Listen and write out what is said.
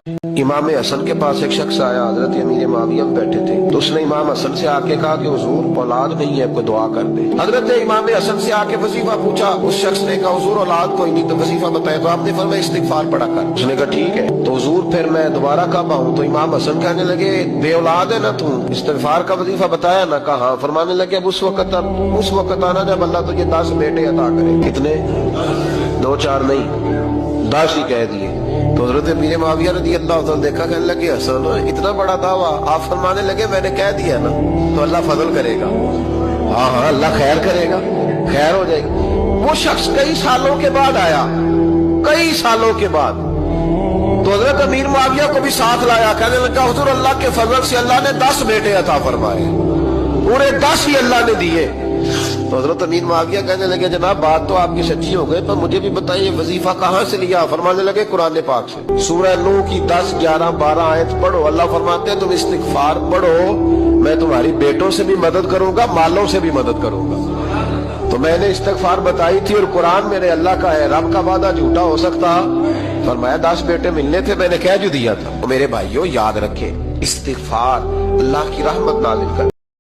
इमाम हसन के पास एक शख्स आया, हजरत अमीर मुआविया बैठे थे, तो उसने इमाम हसन से आके कहा कि हुजूर औलाद नहीं है, कोई दुआ कर दे। हजरत इमाम हसन से आके वजीफा पूछा, उस शख्स ने कहा हुजूर औलाद कोई नहीं, तो वजीफा बताया। तो आपने फरमाया इस्तिगफार पढ़ा कर। उसने कहा ठीक है। तो हुजूर फिर मैं दोबारा कब आऊँ? तो इमाम हसन कहने लगे बे औलाद है ना तू, इस्तिगफार का वजीफा बताया ना? कहा हाँ। फरमाने लगे अब उस वक्त आना जब अल्लाह तुझे 10 बेटे अता करे। कितने? 2 4 नहीं, 10 ही कह दिए। तो हजरत अमीर मुआविया रज़ी अल्लाह तआला देखा, कहने लगे हसन इतना बड़ा दावा। आप फरमाने लगे मैंने कह दिया ना, तो अल्लाह फजल करेगा। हाँ हाँ अल्लाह खैर करेगा, खैर हो जाएगी। वो शख्स कई सालों के बाद आया, कई सालों के बाद। तो हजरत अमीर मुआविया को भी साथ लाया, कहने लगा हुजूर अल्लाह के फजल से अल्लाह ने 10 बेटे अता फरमाए, पूरे 10 ही अल्लाह ने दिए। तो हजरत अमीर मुआविया कहने लगे जनाब बात तो आपकी सच्ची हो गई, पर मुझे भी बताइए वजीफा कहाँ से लिया? फरमाने लगे कुरान पाक से, सूरह नूह की 10 11 12 आयत पढ़ो। अल्लाह फरमाते हैं तुम इस्तिगफार पढ़ो, मैं तुम्हारी बेटों से भी मदद करूंगा, मालों से भी मदद करूंगा। तो मैंने इस्तिगफार बताई थी और कुरान मेरे अल्लाह का है, रब का वादा झूठा हो सकता? फरमाया 10 बेटे मिलने थे, मैंने कह जो दिया था। तो मेरे भाइयों याद रखें, इस्तिगफार अल्लाह की रहमत नाज़िल कर